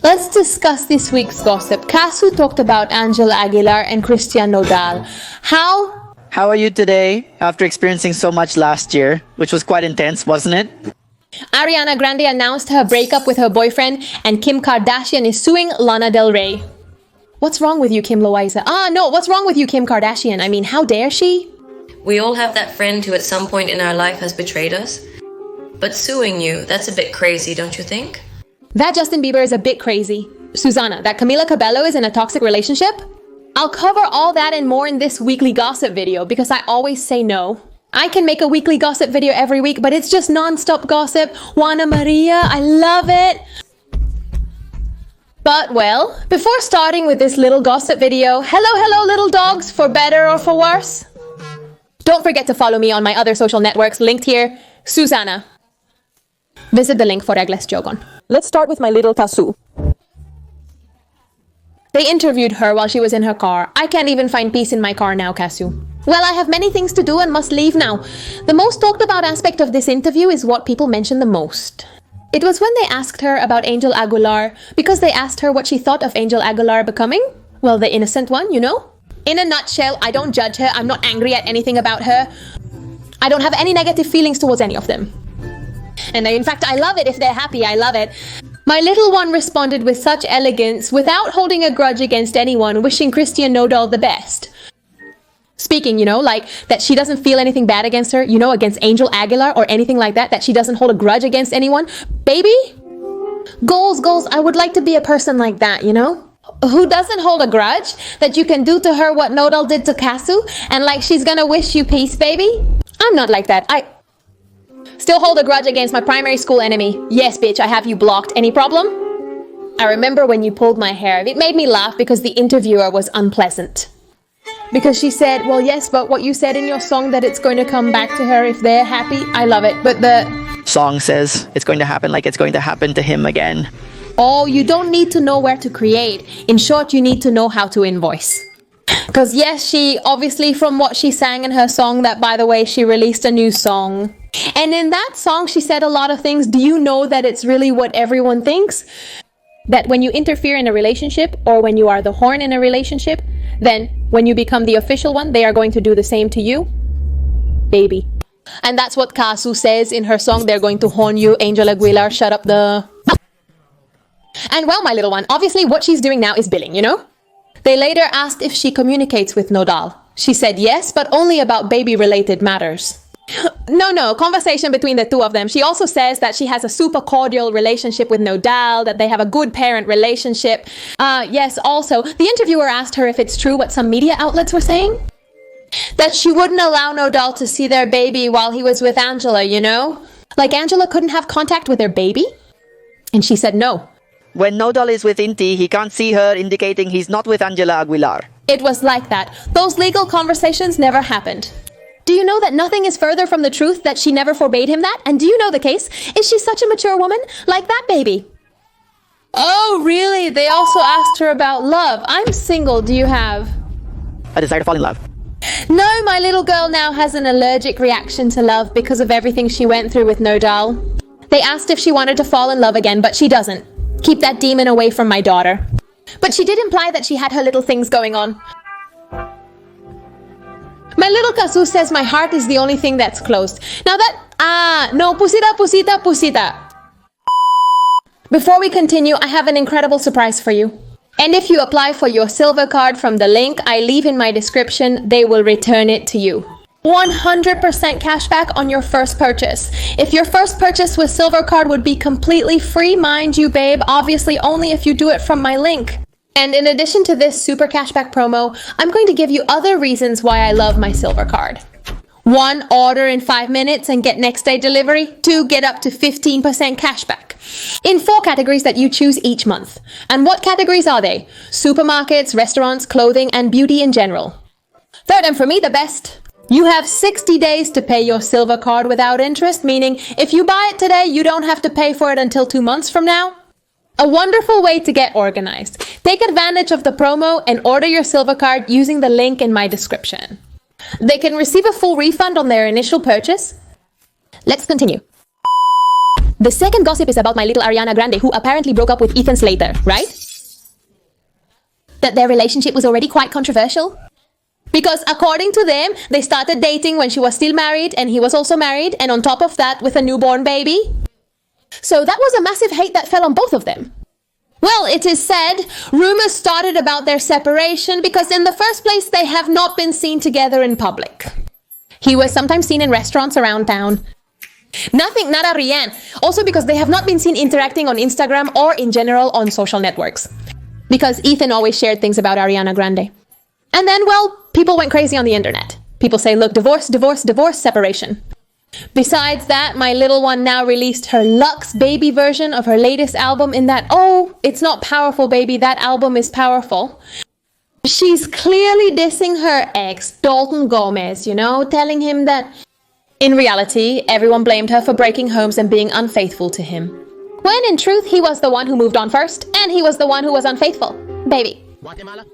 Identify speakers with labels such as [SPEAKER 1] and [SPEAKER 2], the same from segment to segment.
[SPEAKER 1] Let's discuss this week's gossip. Casu talked about Angela Aguilar and Christian Nodal.
[SPEAKER 2] How are you today after experiencing so much last year, which was quite intense, wasn't it?
[SPEAKER 1] Ariana Grande announced her breakup with her boyfriend, and Kim Kardashian is suing Lana Del Rey. What's wrong with you, Kim Loaiza? What's wrong with you, Kim Kardashian? I mean, how dare she?
[SPEAKER 3] We all have that friend who at some point in our life has betrayed us. But suing you, that's a bit crazy, don't you think?
[SPEAKER 1] That Justin Bieber is a bit crazy. Susanna, that Camila Cabello is in a toxic relationship? I'll cover all that and more in this weekly gossip video because I always say no. I can make a weekly gossip video every week, but it's just non-stop gossip. Juana Maria, I love it. But well, before starting with this little gossip video, hello little dogs, for better or for worse. Don't forget to follow me on my other social networks linked here. Susanna. Visit the link for reglas jogon. Let's start with my little Cazzu. They interviewed her while she was in her car. I can't even find peace in my car now, Casu. Well, I have many things to do and must leave now. The most talked about aspect of this interview is what people mention the most. It was when they asked her about Angel Aguilar, because they asked her what she thought of Angel Aguilar becoming, well, the innocent one, you know? In a nutshell, I don't judge her. I'm not angry at anything about her. I don't have any negative feelings towards any of them. And in fact, I love it if they're happy. I love it. My little one responded with such elegance, without holding a grudge against anyone, wishing Christian Nodal the best. Speaking, like that she doesn't feel anything bad against her, against Angel Aguilar or anything like that, that she doesn't hold a grudge against anyone. Baby? Goals. I would like to be a person like that, Who doesn't hold a grudge that you can do to her what Nodal did to Casu, and like she's gonna wish you peace, baby? I'm not like that. I still hold a grudge against my primary school enemy. Yes, bitch, I have you blocked. Any problem? I remember when you pulled my hair. It made me laugh because the interviewer was unpleasant. Because she said, well, yes, but what you said in your song that it's going to come back to her if they're happy, I love it. But the
[SPEAKER 2] song says it's going to happen like it's going to happen to him again.
[SPEAKER 1] Oh, you don't need to know where to create. In short, you need to know how to invoice. Because yes, she obviously, from what she sang in her song, that by the way, she released a new song. And in that song, she said a lot of things. Do you know that it's really what everyone thinks? That when you interfere in a relationship, or when you are the horn in a relationship, then when you become the official one, they are going to do the same to you. Baby. And that's what Casu says in her song. They're going to horn you. Angel Aguilar, shut up the... And well, my little one, obviously what she's doing now is billing, They later asked if she communicates with Nodal. She said yes, but only about baby-related matters. No, conversation between the two of them. She also says that she has a super cordial relationship with Nodal, that they have a good parent relationship. Yes, also, the interviewer asked her if it's true what some media outlets were saying. That she wouldn't allow Nodal to see their baby while he was with Angela, Like Angela couldn't have contact with her baby? And she said no.
[SPEAKER 2] When Nodal is with Inti, he can't see her, indicating he's not with Angela Aguilar.
[SPEAKER 1] It was like that. Those legal conversations never happened. Do you know that nothing is further from the truth, that she never forbade him that? And do you know the case? Is she such a mature woman? Like that baby? Oh, really? They also asked her about love. I'm single. Do you have
[SPEAKER 2] a desire to fall in love?
[SPEAKER 1] No, my little girl now has an allergic reaction to love because of everything she went through with Nodal. They asked if she wanted to fall in love again, but she doesn't. Keep that demon away from my daughter. But she did imply that she had her little things going on. My little Casu says my heart is the only thing that's closed. Now that, no, pusita. Before we continue, I have an incredible surprise for you. And if you apply for your silver card from the link I leave in my description, they will return it to you. 100% cashback on your first purchase. If your first purchase with silver card would be completely free, mind you, babe, obviously only if you do it from my link. And in addition to this super cashback promo, I'm going to give you other reasons why I love my silver card. 1, order in 5 minutes and get next day delivery. 2, get up to 15% cashback. In 4 categories that you choose each month. And what categories are they? Supermarkets, restaurants, clothing, and beauty in general. 3rd, and for me the best, you have 60 days to pay your silver card without interest, meaning if you buy it today, you don't have to pay for it until 2 months from now. A wonderful way to get organized. Take advantage of the promo and order your silver card using the link in my description. They can receive a full refund on their initial purchase. Let's continue. The second gossip is about my little Ariana Grande, who apparently broke up with Ethan Slater, right? That their relationship was already quite controversial. Because according to them, they started dating when she was still married, and he was also married, and on top of that, with a newborn baby. So that was a massive hate that fell on both of them. Well, it is said, rumors started about their separation because in the first place, they have not been seen together in public. He was sometimes seen in restaurants around town. Nothing, nada rien. Also because they have not been seen interacting on Instagram or in general on social networks. Because Ethan always shared things about Ariana Grande. And then, well, people went crazy on the internet. People say, look, divorce, divorce, divorce, separation. Besides that, my little one now released her Luxe Baby version of her latest album in that, oh, it's not powerful, baby, that album is powerful. She's clearly dissing her ex, Dalton Gomez, you know, telling him that in reality, everyone blamed her for breaking homes and being unfaithful to him. When in truth, he was the one who moved on first, and he was the one who was unfaithful. Baby.
[SPEAKER 4] Guatemala?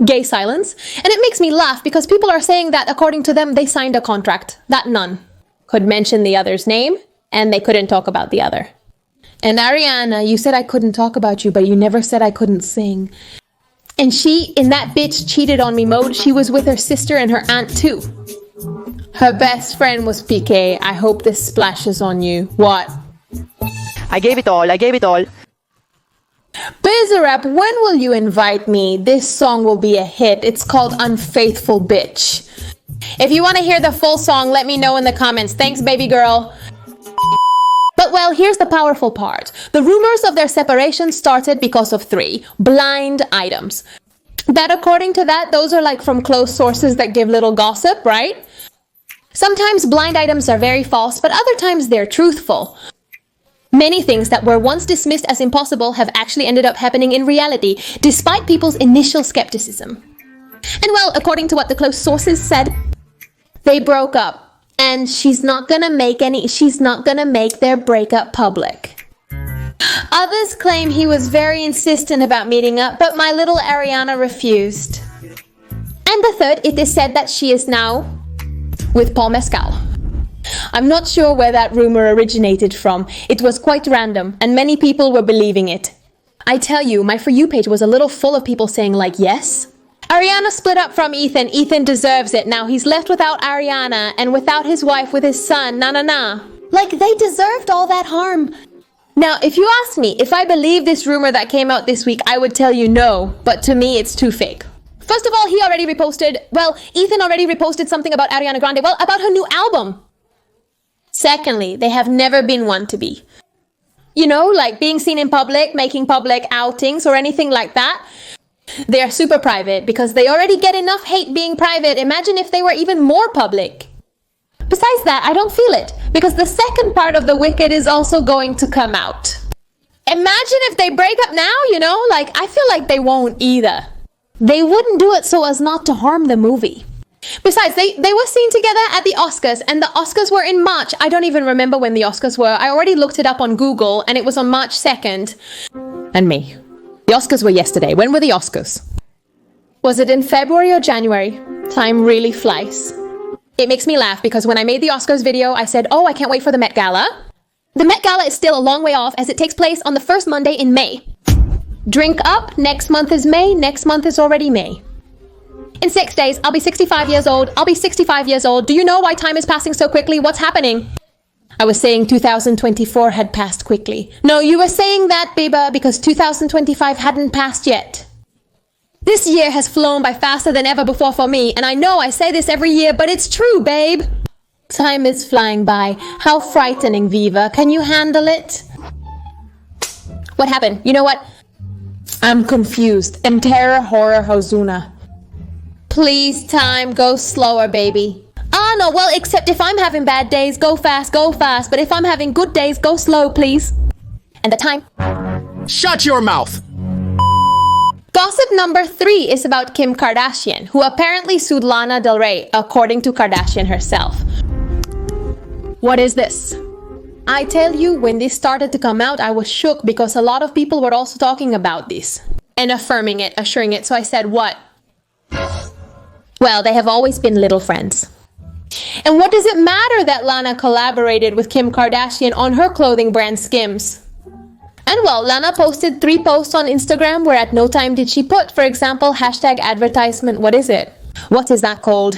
[SPEAKER 1] Gay silence. And it makes me laugh because people are saying that according to them, they signed a contract that none could mention the other's name and they couldn't talk about the other. And Ariana, you said I couldn't talk about you, but you never said I couldn't sing. And she, in that bitch cheated on me mode, she was with her sister and her aunt too. Her best friend was PK. I hope this splashes on you. What?
[SPEAKER 2] I gave it all. I gave it all.
[SPEAKER 1] Bizarrap, when will you invite me? This song will be a hit. It's called Unfaithful Bitch. If you want to hear the full song, let me know in the comments. Thanks, baby girl. But well, here's the powerful part. The rumors of their separation started because of 3 blind items. That according to that, those are like from close sources that give little gossip, right? Sometimes blind items are very false, but other times they're truthful. Many things that were once dismissed as impossible have actually ended up happening in reality, despite people's initial skepticism. And well, according to what the close sources said, they broke up, and she's not gonna make their breakup public. Others claim he was very insistent about meeting up, but my little Ariana refused. And the third, it is said that she is now with Paul Mescal. I'm not sure where that rumor originated from. It was quite random, and many people were believing it. I tell you, my For You page was a little full of people saying like, yes. Ariana split up from Ethan. Ethan deserves it. Now he's left without Ariana, and without his wife, with his son, na. Like, they deserved all that harm. Now, if you ask me if I believe this rumor that came out this week, I would tell you no, but to me, it's too fake. First of all, Ethan already reposted something about Ariana Grande, about her new album. Secondly, they have never been one to be. You know, like being seen in public, making public outings or anything like that. They are super private because they already get enough hate being private. Imagine if they were even more public. Besides that, I don't feel it because the second part of the Wicked is also going to come out. Imagine if they break up now, you know, like I feel like they won't either. They wouldn't do it so as not to harm the movie. Besides, they were seen together at the Oscars, and the Oscars were in March. I don't even remember when the Oscars were. I already looked it up on Google, and it was on March 2nd. And me. The Oscars were yesterday. When were the Oscars? Was it in February or January? Time really flies. It makes me laugh because when I made the Oscars video, I said, oh, I can't wait for the Met Gala. The Met Gala is still a long way off as it takes place on the first Monday in May. Drink up, next month is May, next month is already May. In 6 days, I'll be 65 years old. Do you know why time is passing so quickly? What's happening? I was saying 2024 had passed quickly. No, you were saying that, Bieber, because 2025 hadn't passed yet. This year has flown by faster than ever before for me, and I know I say this every year, but it's true, babe. Time is flying by. How frightening, Viva. Can you handle it? What happened? You know what? I'm confused. Entera horror Hozuna. Please, time, go slower, baby. Ah, no, well, except if I'm having bad days, go fast. But if I'm having good days, go slow, please. And the time.
[SPEAKER 4] Shut your mouth!
[SPEAKER 1] Gossip number 3 is about Kim Kardashian, who apparently sued Lana Del Rey, according to Kardashian herself. What is this? I tell you, when this started to come out, I was shook because a lot of people were also talking about this and assuring it. So I said, what? Well, they have always been little friends. And what does it matter that Lana collaborated with Kim Kardashian on her clothing brand Skims? And well, Lana posted 3 posts on Instagram where at no time did she put, for example, hashtag advertisement. What is it? What is that called?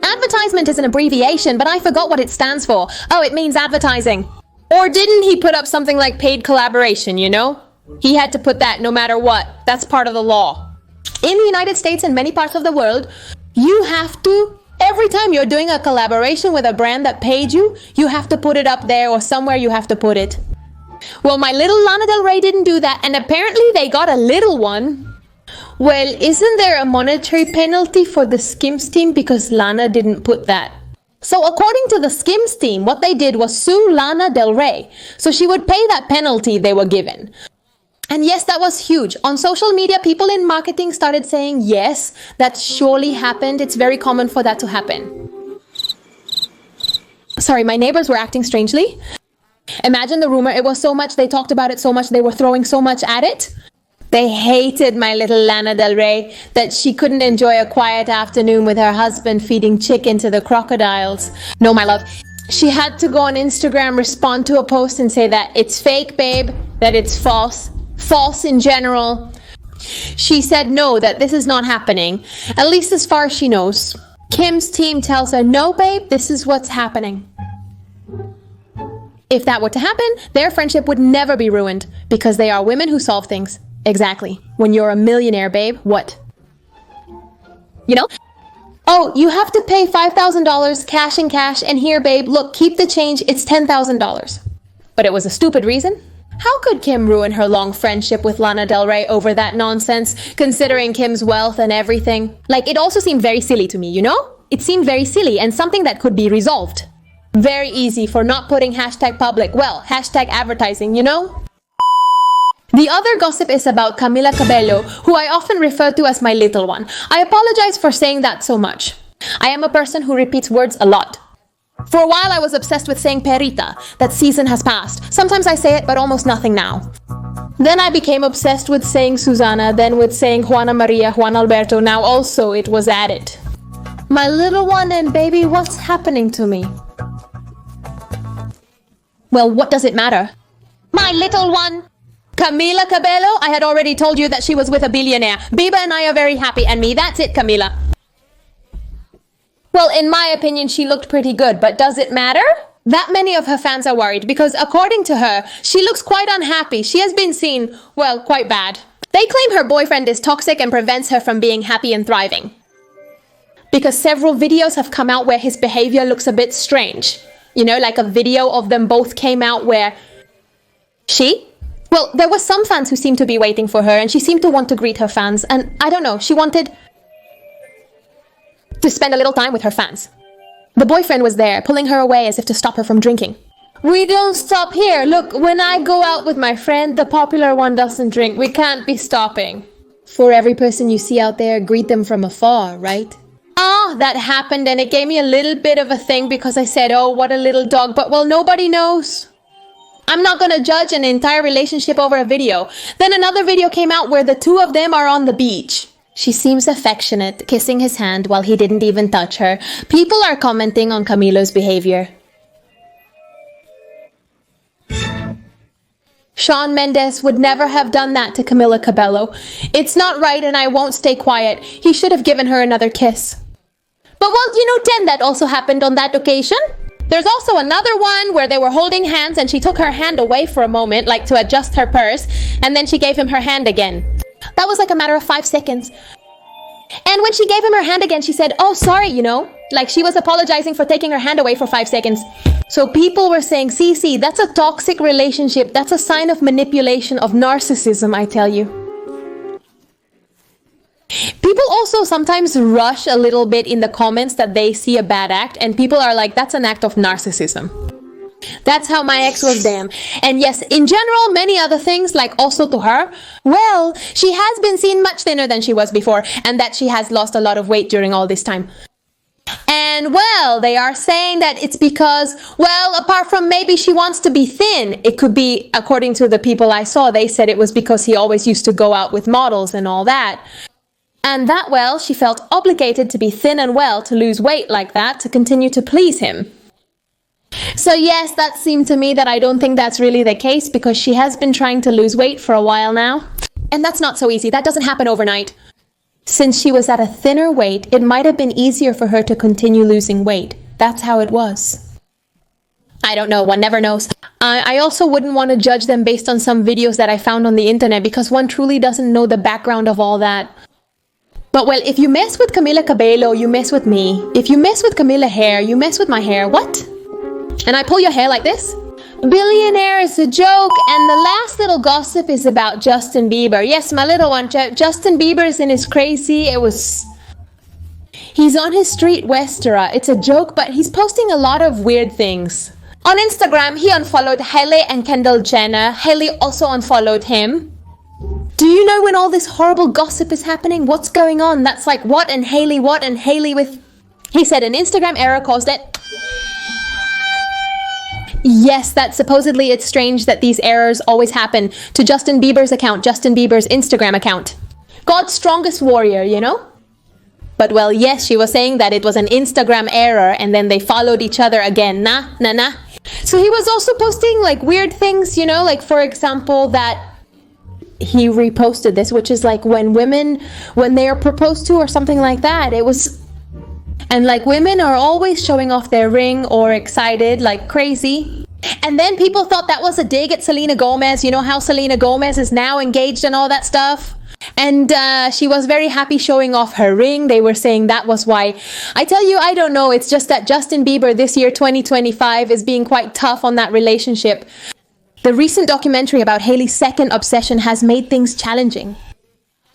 [SPEAKER 1] Advertisement is an abbreviation, but I forgot what it stands for. Oh, it means advertising. Or didn't he put up something like paid collaboration, you know? He had to put that no matter what. That's part of the law. In the United States and many parts of the world, you have to, every time you're doing a collaboration with a brand that paid you, you have to put it up there or somewhere you have to put it. Well, my little Lana Del Rey didn't do that, and apparently they got a little one. Well, isn't there a monetary penalty for the Skims team because Lana didn't put that? So according to the Skims team, what they did was sue Lana Del Rey, so she would pay that penalty they were given. And yes, that was huge. On social media, people in marketing started saying, yes, that surely happened. It's very common for that to happen. Sorry, my neighbors were acting strangely. Imagine the rumor. It was so much, they talked about it so much, they were throwing so much at it. They hated my little Lana Del Rey, that she couldn't enjoy a quiet afternoon with her husband feeding chicken to the crocodiles. No, my love. She had to go on Instagram, respond to a post and say that it's fake, babe, that it's false in general. She said no, that this is not happening, at least as far as she knows. Kim's team tells her, no, babe, this is what's happening. If that were to happen, their friendship would never be ruined because they are women who solve things. Exactly. When you're a millionaire, babe, what? You know? Oh, you have to pay $5,000 cash in cash, and here, babe, look, keep the change, it's $10,000. But it was a stupid reason. How could Kim ruin her long friendship with Lana Del Rey over that nonsense, considering Kim's wealth and everything? Like, it also seemed very silly to me, you know? It seemed very silly and something that could be resolved. Very easy for not putting hashtag public, well, hashtag advertising, you know? The other gossip is about Camila Cabello, who I often refer to as my little one. I apologize for saying that so much. I am a person who repeats words a lot. For a while I was obsessed with saying perita, that season has passed. Sometimes I say it, but almost nothing now. Then I became obsessed with saying Susana, then with saying Juana Maria, Juan Alberto, now also it was added. My little one and baby, what's happening to me? Well, what does it matter? My little one! Camila Cabello, I had already told you that she was with a billionaire. Bieber and I are very happy, and me, that's it, Camila. Well, in my opinion, she looked pretty good, but does it matter? That many of her fans are worried because, according to her, she looks quite unhappy. She has been seen, well, quite bad. They claim her boyfriend is toxic and prevents her from being happy and thriving. Because several videos have come out where his behavior looks a bit strange. You know, like a video of them both came out where well, there were some fans who seemed to be waiting for her, and she seemed to want to greet her fans, and I don't know, she wanted to spend a little time with her fans. The boyfriend was there, pulling her away as if to stop her from drinking. We don't stop here. Look, when I go out with my friend, the popular one doesn't drink. We can't be stopping. For every person you see out there, greet them from afar, right? Ah, that happened, and it gave me a little bit of a thing because I said, oh, what a little dog, but well, nobody knows. I'm not gonna judge an entire relationship over a video. Then another video came out where the two of them are on the beach. She seems affectionate, kissing his hand while he didn't even touch her. People are commenting on Camilo's behavior. Shawn Mendes would never have done that to Camila Cabello. It's not right and I won't stay quiet. He should have given her another kiss. But well, you know, Ten, that also happened on that occasion. There's also another one where they were holding hands and she took her hand away for a moment, like to adjust her purse, and then she gave him her hand again. That was like a matter of 5 seconds. And when she gave him her hand again, she said, oh, sorry, you know, like she was apologizing for taking her hand away for 5 seconds. So people were saying, Cece, that's a toxic relationship. That's a sign of manipulation, of narcissism, I tell you. People also sometimes rush a little bit in the comments that they see a bad act, and people are like, that's an act of narcissism. That's how my ex was, damn. And yes, in general, many other things, like also to her, well, she has been seen much thinner than she was before, and that she has lost a lot of weight during all this time. And well, they are saying that it's because, well, apart from maybe she wants to be thin, it could be, according to the people I saw, they said it was because he always used to go out with models and all that. And that, well, she felt obligated to be thin and well to lose weight like that to continue to please him. So yes, that seemed to me that I don't think that's really the case because she has been trying to lose weight for a while now. And that's not so easy. That doesn't happen overnight. Since she was at a thinner weight, it might have been easier for her to continue losing weight. That's how it was. I don't know, one never knows. I also wouldn't want to judge them based on some videos that I found on the internet because one truly doesn't know the background of all that. But well, if you mess with Camila Cabello, you mess with me. If you mess with Camila hair, you mess with my hair. What? And I pull your hair like this? Billionaire is a joke, and the last little gossip is about Justin Bieber. Yes, my little one, Justin Bieber is in his crazy. He's on his street Westera. It's a joke, but he's posting a lot of weird things. On Instagram, he unfollowed Hailey and Kendall Jenner. Hailey also unfollowed him. Do you know when all this horrible gossip is happening? What's going on? That's like what and Hailey with... He said an Instagram error caused it. Yes, that supposedly it's strange that these errors always happen to Justin Bieber's account, Justin Bieber's Instagram account. God's strongest warrior, you know? But well, yes, she was saying that it was an Instagram error and then they followed each other again. Nah. So he was also posting like weird things, you know, like for example that he reposted this, which is like when they are proposed to or something like that. It was... And like women are always showing off their ring or excited like crazy. And then people thought that was a dig at Selena Gomez. You know how Selena Gomez is now engaged and all that stuff. And she was very happy showing off her ring. They were saying that was why. I tell you, I don't know. It's just that Justin Bieber this year, 2025, is being quite tough on that relationship. The recent documentary about Hailey's second obsession has made things challenging.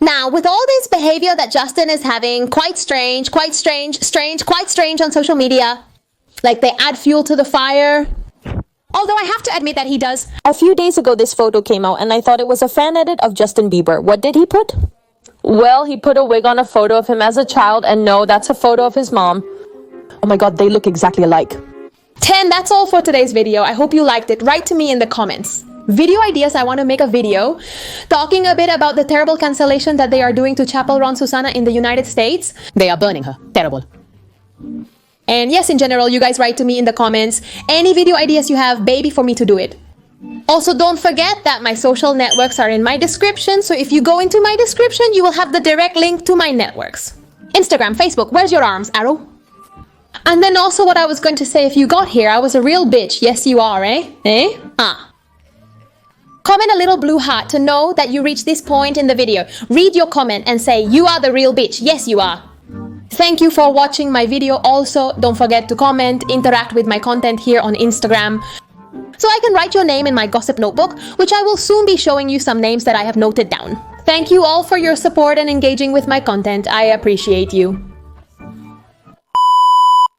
[SPEAKER 1] Now, with all this behavior that Justin is having, quite strange on social media, like they add fuel to the fire. Although I have to admit that he does.
[SPEAKER 5] A few days ago, this photo came out and I thought it was a fan edit of Justin Bieber. What did he put? Well, he put a wig on a photo of him as a child, and no, that's a photo of his mom. Oh my god, they look exactly alike.
[SPEAKER 1] 10, that's all for today's video. I hope you liked it. Write to me in the comments. Video ideas, I want to make a video talking a bit about the terrible cancellation that they are doing to Chappell Roan Susana in the United States. They are burning her. Terrible. And yes, in general, you guys write to me in the comments. Any video ideas you have, baby, for me to do it. Also, don't forget that my social networks are in my description. So if you go into my description, you will have the direct link to my networks. Instagram, Facebook, where's your arms, Arrow? And then also what I was going to say, if you got here, I was a real bitch. Yes, you are, eh? Comment a little blue heart to know that you reached this point in the video. Read your comment and say, you are the real bitch. Yes, you are. Thank you for watching my video. Also, don't forget to comment, interact with my content here on Instagram, so I can write your name in my gossip notebook, which I will soon be showing you some names that I have noted down. Thank you all for your support and engaging with my content. I appreciate you.